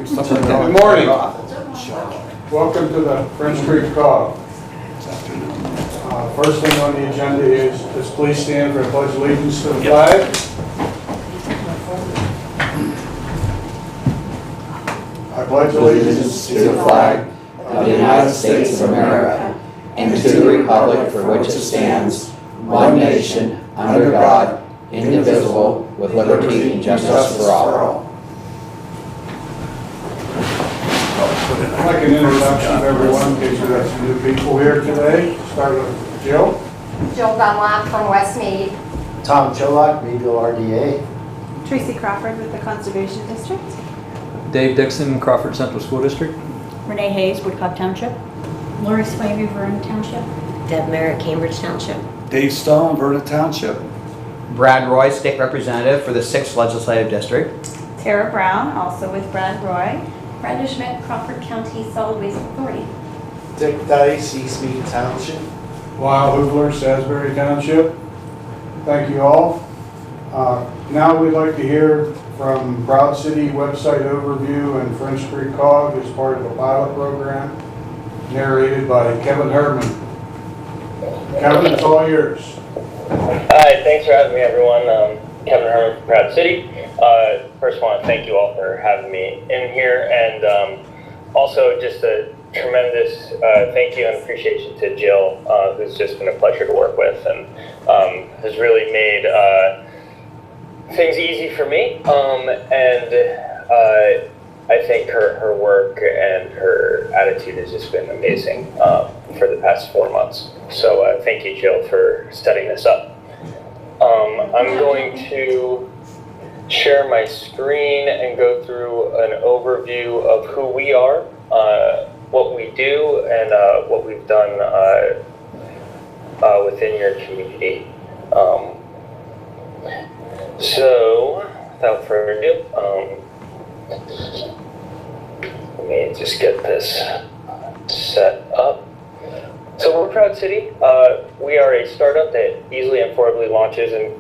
Good morning. Welcome to the French Creek Cog. First thing on the agenda is just please stand for the pledge of allegiance to the flag. I pledge allegiance to the flag of the United States of America and to the republic for which it stands, one nation, under God, indivisible, with liberty and justice for all. I'd like an introduction of everyone in case we've got some new people here today. Start with Jill. Jill Dunlap from West Mead. Tom Cholak, Meadville RDA. Tracy Crawford with the Conservation District. Dave Dixon, Crawford Central School District. Renee Hayes, Woodcock Township. Lori Spivey, Vernon Township. Deb Merritt, Cambridge Township. Dave Stone, Vernon Township. Brad Roy, State Representative for the 6th Legislative District. Tara Brown, also with Brad Roy. Brenda Schmidt, Crawford County Solid Waste Authority. Dick Dice, East Mead Township. Lyle Hoogler, Salisbury Township. Thank you all. Now we'd like to hear from Proud City website overview and French Creek Cog as part of a pilot program, narrated by Kevin Herman. Kevin, it's all yours. Hi, thanks for having me, everyone. Kevin Herman from Proud City. First, I want to thank you all for having me in here, and also just a tremendous thank you and appreciation to Jill, who's just been a pleasure to work with and has really made things easy for me. I think her work and her attitude has just been amazing for the past 4 months. So thank you, Jill, for setting this up. I'm going to share my screen and go through an overview of who we are, what we do, and what we've done within your community. So, without further ado, let me just get this set up. So we're Proud City. We are a startup that easily and affordably launches and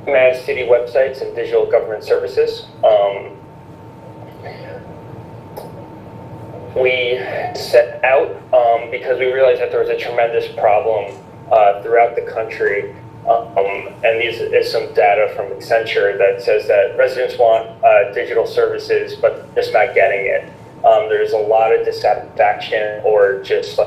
manages city websites and digital government services. We set out because we realized that there was a tremendous problem throughout the country. And these is some data from Accenture that says that residents want digital services, but just not getting it. There's a lot of dissatisfaction or just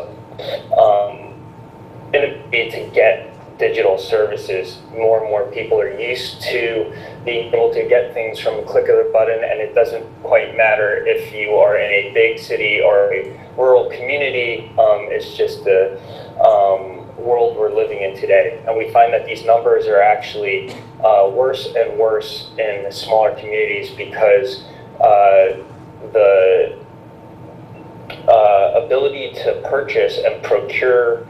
inability to get digital services. More and more people are used to being able to get things from a click of a button, and it doesn't quite matter if you are in a big city or a rural community. It's just the world we're living in today. And we find that these numbers are actually worse and worse in smaller communities because the ability to purchase and procure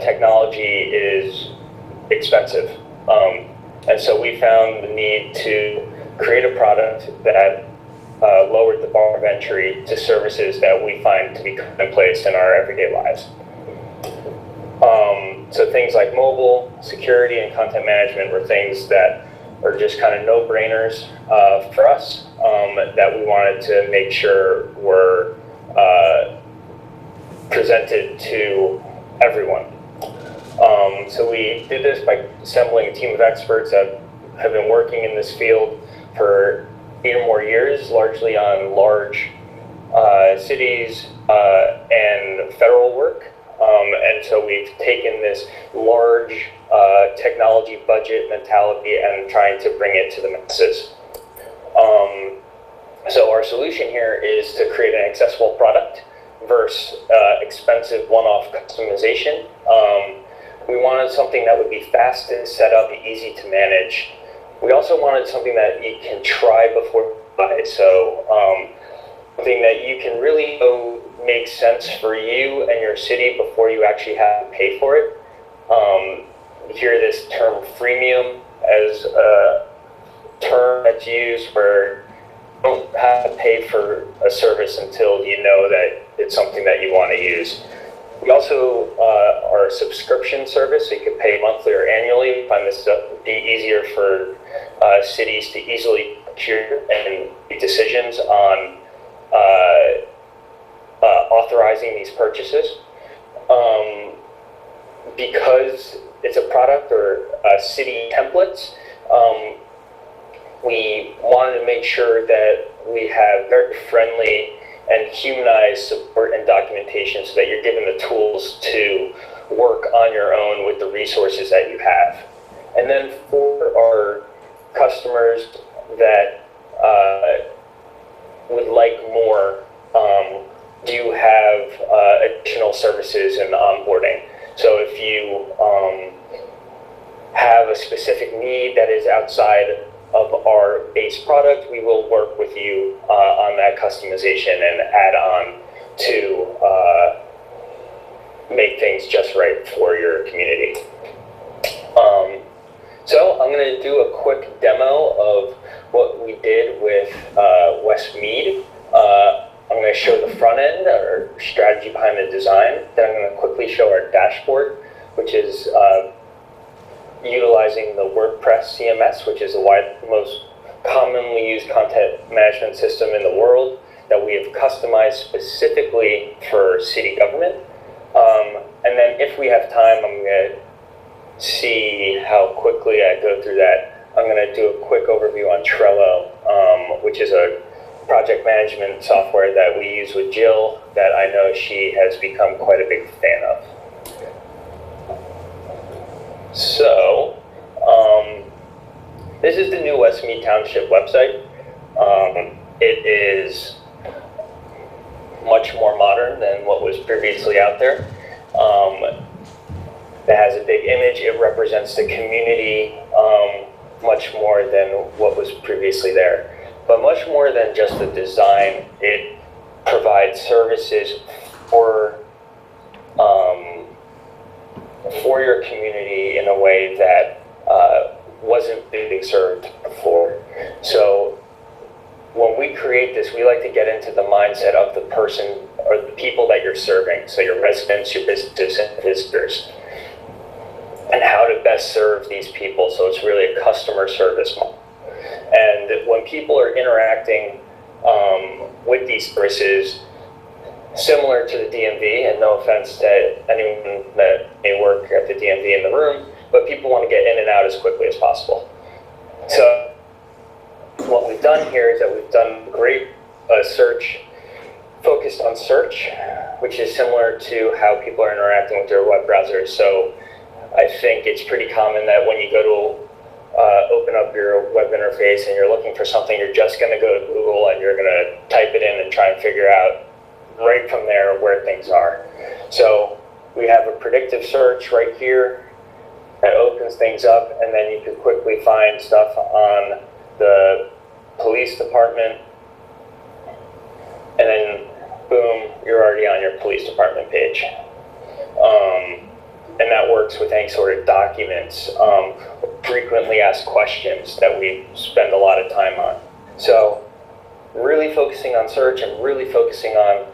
technology is expensive. And so we found the need to create a product that lowered the bar of entry to services that we find to be commonplace in our everyday lives. So things like mobile, security, and content management were things that are just kind of no-brainers for us that we wanted to make sure were presented to everyone. So we did this by assembling a team of experts that have been working in this field for 8 or more years, largely on large cities and federal work. And so we've taken this large technology budget mentality and trying to bring it to the masses. So our solution here is to create an accessible product versus expensive one-off customization. We wanted something that would be fast to set up, easy to manage. We also wanted something that you can try before you buy. So something that you can really know makes sense for you and your city before you actually have to pay for it. You hear this term freemium as a term that's used where you don't have to pay for a service until you know that it's something that you want to use. We also are a subscription service, so you can pay monthly or annually. We find this to be easier for cities to easily procure and make decisions on authorizing these purchases. Because it's a product or city templates, we wanted to make sure that we have very friendly and humanized support and documentation so that you're given the tools to work on your own with the resources that you have. And then for our customers that would like more, do have additional services in the onboarding. So if you have a specific need that is outside of our base product, we will work with you on that customization and add on to make things just right for your community. So I'm going to do a quick demo of what we did with West Mead. I'm going to show the front end, our strategy behind the design. Then I'm going to quickly show our dashboard, which is utilizing the WordPress CMS, which is the most commonly used content management system in the world that we have customized specifically for city government. And then if we have time, I'm going to see how quickly I go through that. I'm going to do a quick overview on Trello, which is a project management software that we use with Jill that I know she has become quite a big fan of. So, this is the new Westmead Township website. It is much more modern than what was previously out there. It has a big image. It represents the community much more than what was previously there. But much more than just the design, it provides services for your community in a way that wasn't being served before. So when we create this, we like to get into the mindset of the person or the people that you're serving, so your residents, your businesses, and visitors, and how to best serve these people. So it's really a customer service model. And when people are interacting with these services, similar to the DMV, and no offense to anyone that may work at the DMV in the room, but people want to get in and out as quickly as possible. So what we've done here is that we've done great search, focused on search, which is similar to how people are interacting with their web browsers. So I think it's pretty common that when you go to open up your web interface and you're looking for something, you're just going to go to Google and you're going to type it in and try and figure out right from there where things are. So we have a predictive search right here that opens things up, and then you can quickly find stuff on the police department, and then boom, you're already on your police department page. And that works with any sort of documents, frequently asked questions that we spend a lot of time on. So really focusing on search and really focusing on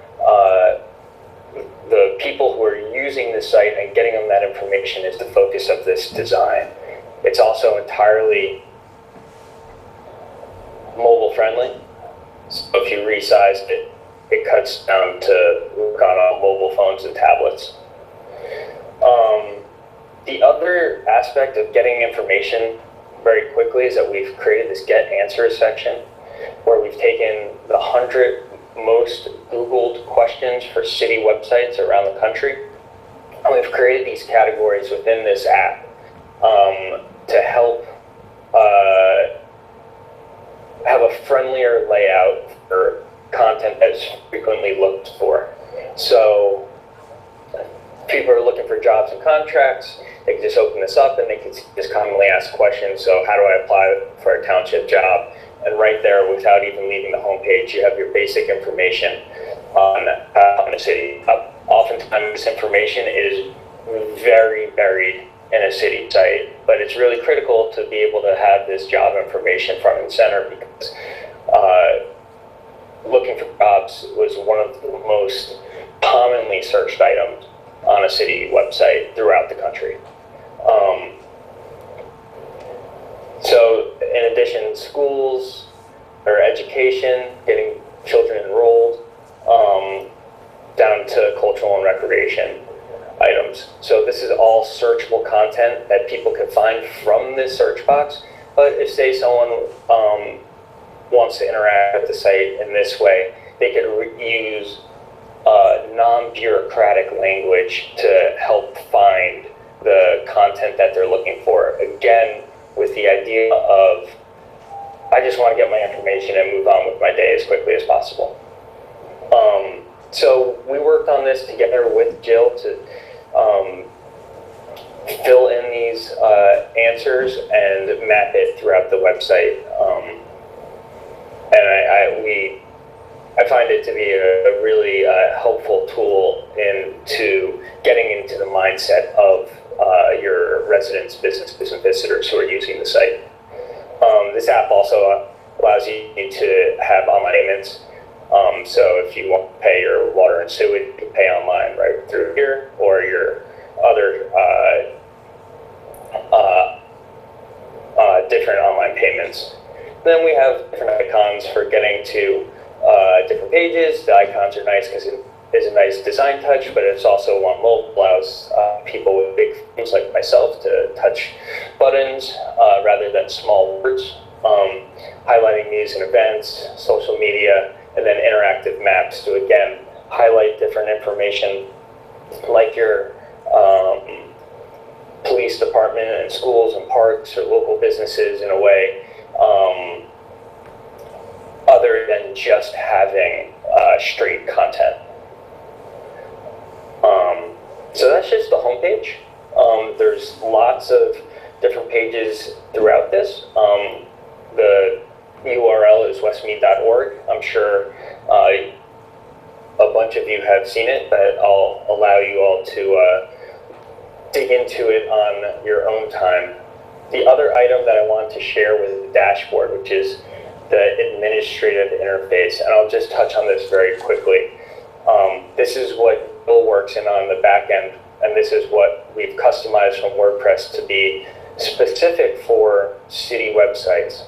the people who are using the site and getting them that information is the focus of this design. It's also entirely mobile friendly. So if you resize it, it cuts down to work on all mobile phones and tablets. The other aspect of getting information very quickly is that we've created this Get Answers section where we've taken the 100 most Googled questions for city websites around the country, and we've created these categories within this app to help have a friendlier layout for content that's frequently looked for. So people are looking for jobs and contracts, they can just open this up and they can just commonly ask questions. So how do I apply for a township job? And right there, without even leaving the homepage, you have your basic information on the city. Oftentimes, this information is very buried in a city site, but it's really critical to be able to have this job information front and center, because looking for jobs was one of the most commonly searched items on a city website throughout the country. So in addition, schools or education, getting children enrolled, searchable content that people can find from this search box. But if, say, someone wants to interact with the site in this way, they could use non-bureaucratic language to help find the content that they're looking for. Again, with the idea of, I just want to get my information and move on with my day as quickly as possible. So we worked on this together with Jill to fill in these answers and map it throughout the website. And I find it to be a really helpful tool into getting into the mindset of your residents, businesses, and visitors who are using the site. This app also allows you to have online payments. So if you want to pay your water and sewage, you can pay online right through here, or your other different online payments. Then we have different icons for getting to different pages. The icons are nice because it is a nice design touch, but it's also on mobile, allows people with big phones like myself to touch buttons rather than small words. Highlighting news and events, social media, and then interactive maps to, again, highlight different information like your police department and schools and parks or local businesses in a way other than just having straight content. So that's just the homepage. There's lots of different pages throughout this. The URL is westmead.org. I'm sure a bunch of you have seen it, but I'll allow you all to dig into it on your own time. The other item that I wanted to share was the dashboard, which is the administrative interface, and I'll just touch on this very quickly. This is what Bill works in on the back end, and this is what we've customized from WordPress to be specific for city websites.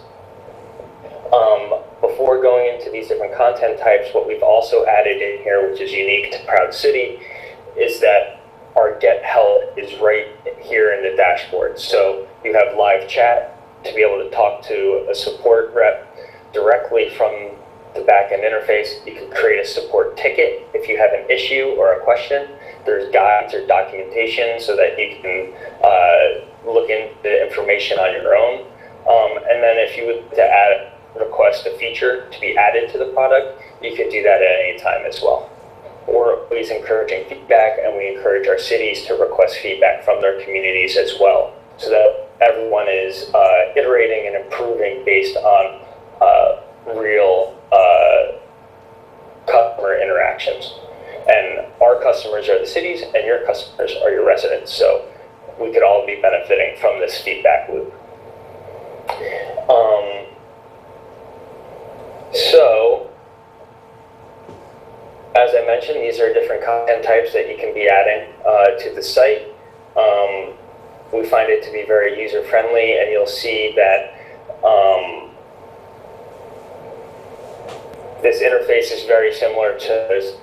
Before going into these different content types, what we've also added in here, which is unique to Proud City, is that our Get Help is right here in the dashboard. So you have live chat to be able to talk to a support rep directly from the back-end interface. You can create a support ticket if you have an issue or a question. There's guides or documentation so that you can look into the information on your own. And then if you would to request a feature to be added to the product, you could do that at any time as well. We're always encouraging feedback, and we encourage our cities to request feedback from their communities as well, so that everyone is iterating and improving based on real customer interactions. And our customers are the cities, and your customers are your residents, so we could all be benefiting from this feedback loop. So, as I mentioned, these are different content types that you can be adding to the site. We find it to be very user-friendly, and you'll see that this interface is very similar to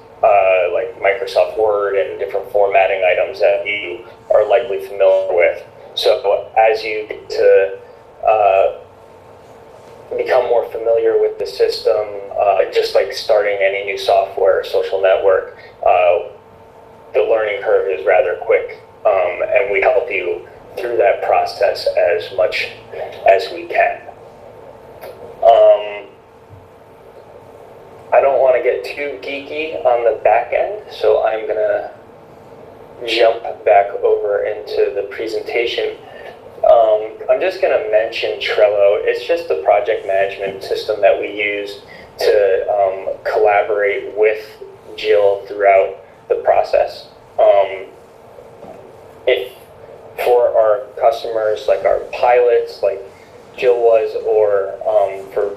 like Microsoft Word and different formatting items that you are likely familiar with. So as you get to become more familiar with the system, just like starting any new software or social network, the learning curve is rather quick, and we help you through that process as much as we can. I don't want to get too geeky on the back end, so I'm going to jump back over into the presentation. I'm just going to mention Trello. It's just the project management system that we use to collaborate with Jill throughout the process. If for our customers, like our pilots, like Jill was, or for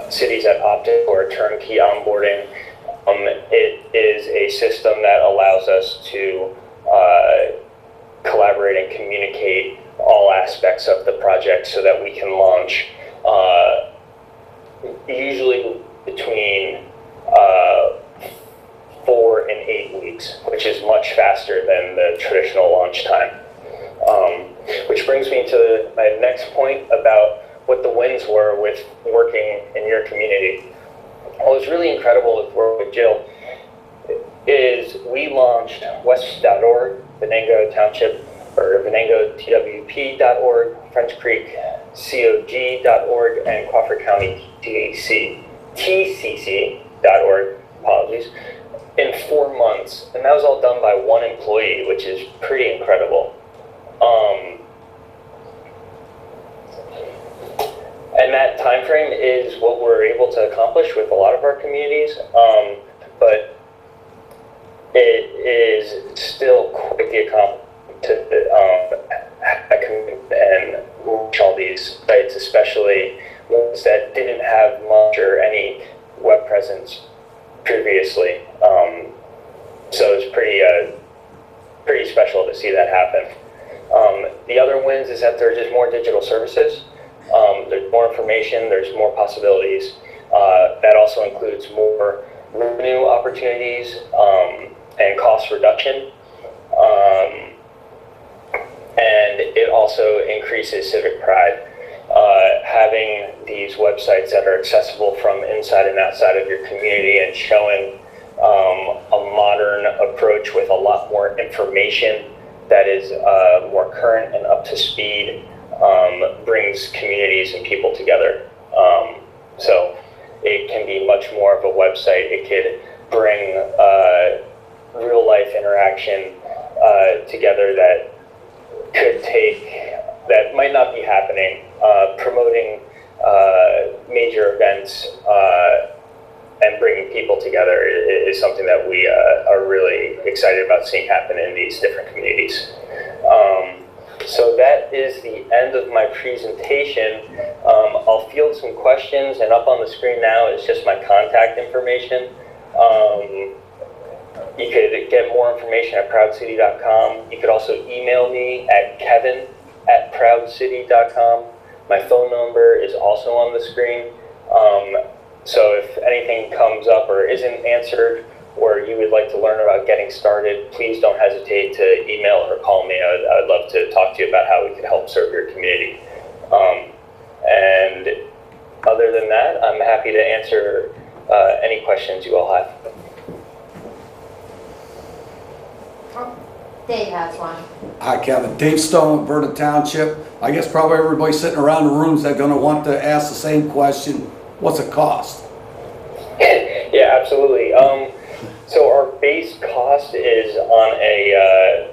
cities that opted for a turnkey onboarding, it is a system that allows us to collaborate and communicate all aspects of the project so that we can launch usually between 4 and 8 weeks, which is much faster than the traditional launch time. next point about what the wins were with working in your community. What was really incredible with working with Jill is we launched west.org, Venango Township, or VenangoTWP.org, French Creek COG.org, and Crawford County TCC.org, apologies, in 4 months. And that was all done by one employee, which is pretty incredible. And that time frame is what we're able to accomplish with a lot of our communities, but it is still quite the accomplishment to and reach all these sites, especially ones that didn't have much or any web presence previously. So it's pretty special to see that happen. The other wins is that there's just more digital services. There's more information, there's more possibilities. That also includes more revenue opportunities and cost reduction. And it also increases civic pride. Having these websites that are accessible from inside and outside of your community and showing a modern approach with a lot more information that is more current and up to speed brings communities and people together. So it can be much more of a website. It could bring real life interaction together that might not be happening. Promoting major events and bringing people together is something that we are really excited about seeing happen in these different communities. So that is the end of my presentation. I'll field some questions, and up on the screen now is just my contact information. You could get more information at proudcity.com. You could also email me at kevin@proudcity.com. My phone number is also on the screen. So if anything comes up or isn't answered, or you would like to learn about getting started, please don't hesitate to email or call me. I would love to talk to you about how we can help serve your community. And other than that, I'm happy to answer any questions you all have. Dave has one. Hi, Kevin. Dave Stone, Vernon Township. I guess probably everybody sitting around the rooms that are going to want to ask the same question. What's it cost? Yeah, absolutely. So our base cost is on a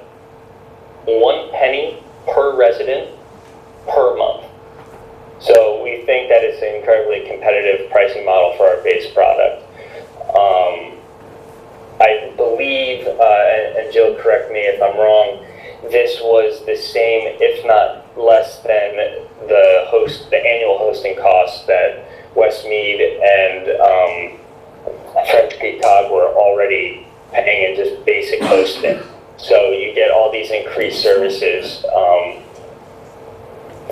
1 penny per resident per month. So we think that it's an incredibly competitive pricing model for our base product. I believe, and Jill, correct me if I'm wrong, this was the same, if not less than the annual hosting costs that Westmead and French Creek Cog were already paying in just basic hosting. So you get all these increased services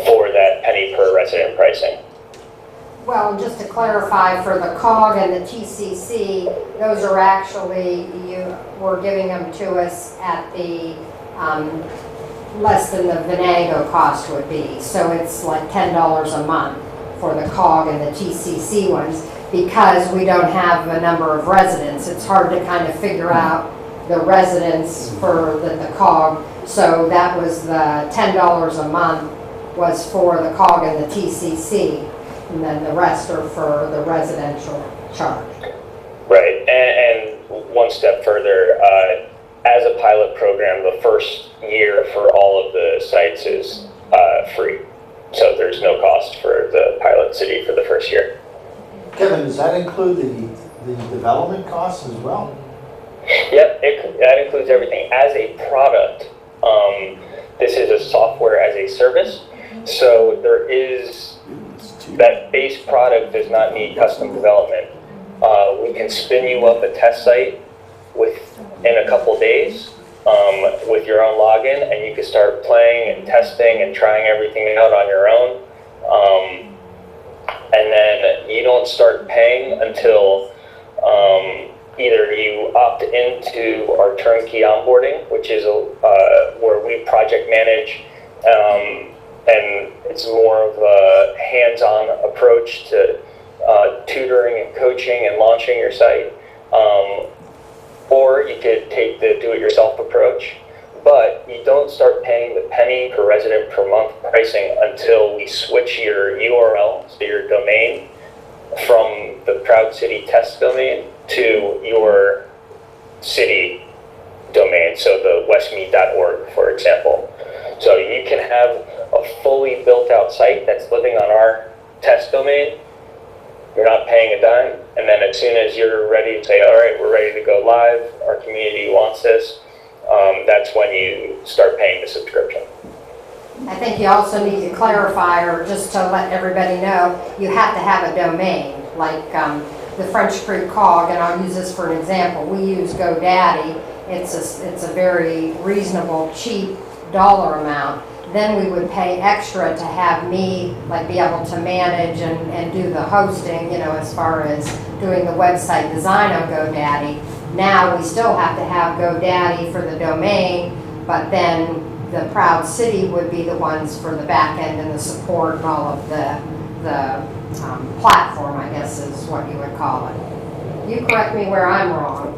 for that penny per resident pricing. Well, and just to clarify, for the COG and the TCC, those are actually, you were giving them to us at the less than the Venango cost would be. So it's like $10 a month for the COG and the TCC ones, because we don't have a number of residents. It's hard to kind of figure out the residents for the COG. So that was the $10 a month was for the COG and the TCC. And then the rest are for the residential charge. Right, and one step further, as a pilot program, the first year for all of the sites is free. So there's no cost for the pilot city for the first year. Kevin, does that include the development costs as well? Yep, that includes everything. As a product, this is a software as a service. So there is, that base product does not need custom development. We can spin you up a test site in a couple days with your own login, and you can start playing and testing and trying everything out on your own. And then you don't start paying until either you opt into our turnkey onboarding, which is where we project manage and it's more of a hands-on approach to tutoring and coaching and launching your site. Or you could take the do-it-yourself approach, but you don't start paying the penny per resident per month pricing until we switch your URL, so your domain, from the Proud City test domain to your city domain, so the westmead.org, for example. So you can have a fully built out site that's living on our test domain. You're not paying a dime, and then as soon as you're ready to say, all right, we're ready to go live, our community wants this, that's when you start paying the subscription. I think you also need to clarify, or just to let everybody know, you have to have a domain, like the French Creek Cog, and I'll use this for an example. We use GoDaddy. It's a very reasonable, cheap dollar amount. Then we would pay extra to have me like be able to manage and do the hosting, you know, as far as doing the website design on GoDaddy. Now we still have to have GoDaddy for the domain, but then the Proud City would be the ones for the back end and the support and all of the platform, I guess is what you would call it. You correct me where I'm wrong.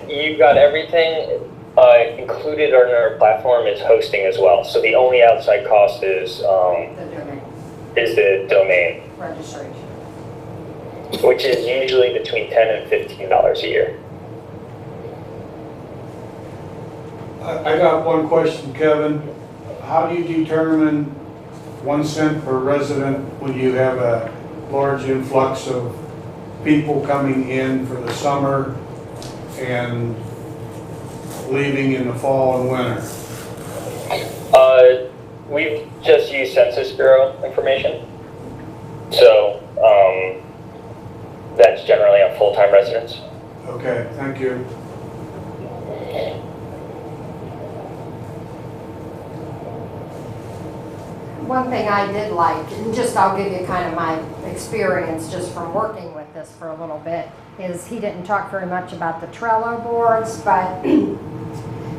You got everything. Included on our platform is hosting as well. So the only outside cost is the domain registration, which is usually between $10 and $15 a year. I got one question, Kevin. How do you determine 1 cent per resident when you have a large influx of people coming in for the summer and leaving in the fall and winter? We've just used Census Bureau information. So that's generally on full-time residents. Okay, thank you. One thing I did like, and just I'll give you kind of my experience just from working with this for a little bit, is he didn't talk very much about the Trello boards, but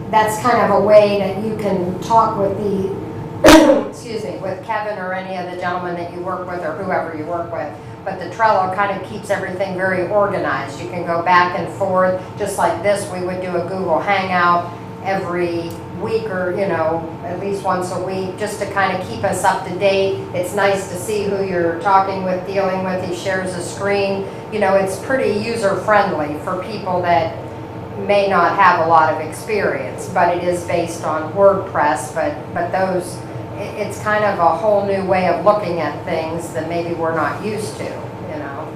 that's kind of a way that you can talk with the, excuse me, with Kevin or any of the gentlemen that you work with or whoever you work with. But the Trello kind of keeps everything very organized. You can go back and forth, just like this. We would do a Google Hangout every week, or you know, at least once a week, just to kind of keep us up to date. It's nice to see who you're talking with, dealing with. He shares a screen. You know, it's pretty user friendly for people that may not have a lot of experience, but it is based on WordPress, but those, it's kind of a whole new way of looking at things that maybe we're not used to, you know.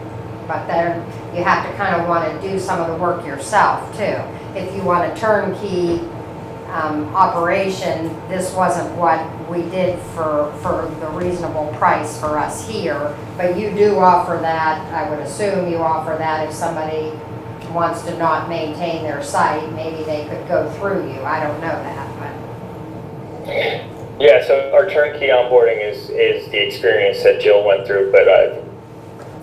But then you have to kind of want to do some of the work yourself too. If you want a turnkey operation, this wasn't what we did for the reasonable price for us here, but you do offer that. I would assume you offer that if somebody wants to not maintain their site, maybe they could go through you. I don't know that, but. Yeah, so our turnkey onboarding is the experience that Jill went through, but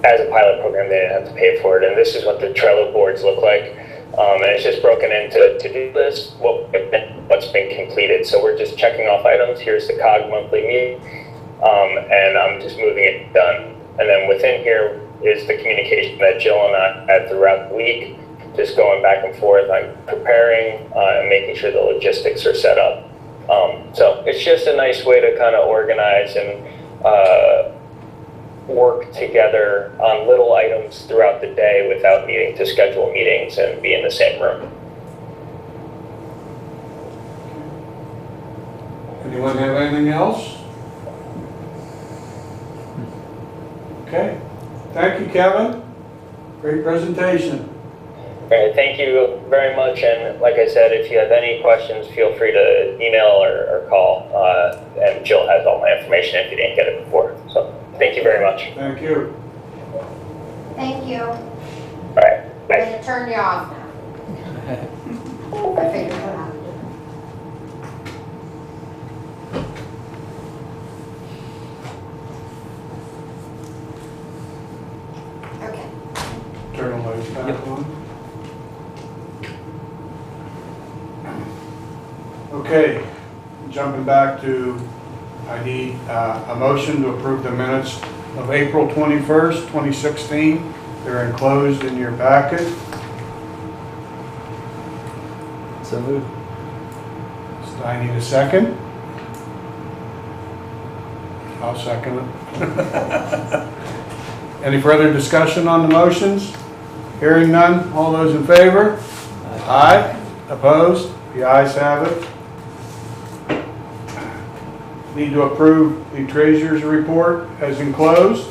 as a pilot program, they didn't have to pay for it. And this is what the Trello boards look like. And it's just broken into to-do lists, what's been completed. So we're just checking off items. Here's the COG monthly meeting, and I'm just moving it done. And then within here is the communication that Jill and I had throughout the week, just going back and forth on preparing and making sure the logistics are set up. So it's just a nice way to kind of organize and work together on little items throughout the day without needing to schedule meetings and be in the same room. Anyone have anything else? Okay. Thank you, Kevin. Great presentation. All right, thank you very much. And like I said, if you have any questions, feel free to email or call. And Jill has all my information if you didn't get it before. So thank you very much. Thank you. Thank you. All right. I'm going to turn you off now. I figured it out. Okay. Turn the lights back on. Okay, jumping back to I need a motion to approve the minutes of April 21st, 2016. They're enclosed in your packet. So moved. So I need a second. I'll second it. Any further discussion on the motions? Hearing none, all those in favor? Aye. Opposed? The ayes have it. Need to approve the treasurer's report as enclosed.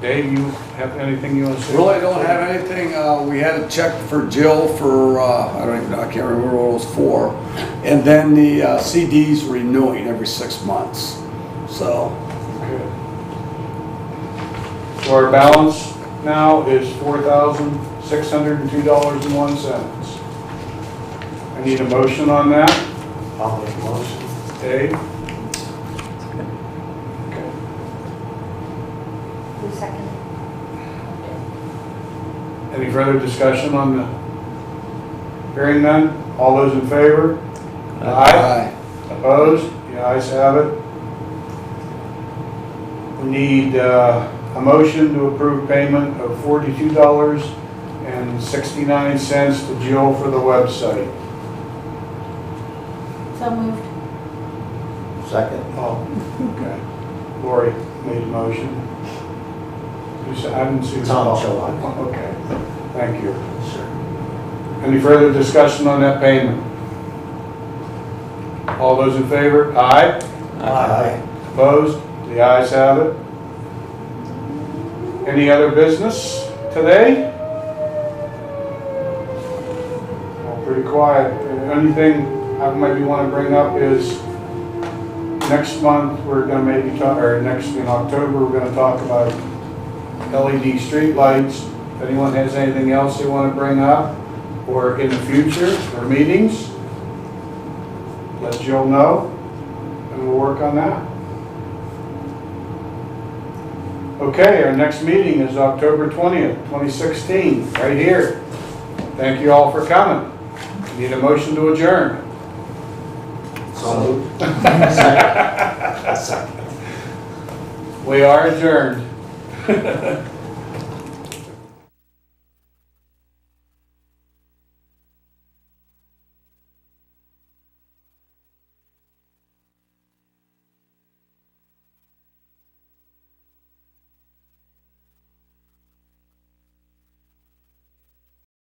Dave, you have anything you want to say? Really don't have anything. We had a check for Jill for, I can't remember what it was for. And then the CD's renewing every 6 months. So. Okay. So our balance now is $4,602.01. I need a motion on that. I'll make a motion. Dave? Okay. Who seconded? Any further discussion on the, hearing none? All those in favor? Aye. Opposed? The ayes have it. We need a motion to approve payment of $42.69 to Jill for the website. So moved. Second. Oh, okay. Lori made a motion. You said, I didn't see. Tom Job. Okay, thank you. Sure. Any further discussion on that payment? All those in favor? Aye. Aye. Opposed? The ayes have it. Any other business today? Well, pretty quiet. Anything I maybe want to bring up is next month we're going to maybe talk, or in October we're going to talk about LED street lights. If anyone has anything else they want to bring up, or in the future, or meetings, let Jill know, and we'll work on that. Okay, our next meeting is October 20th, 2016, right here. Thank you all for coming. Need a motion to adjourn. So. We are adjourned.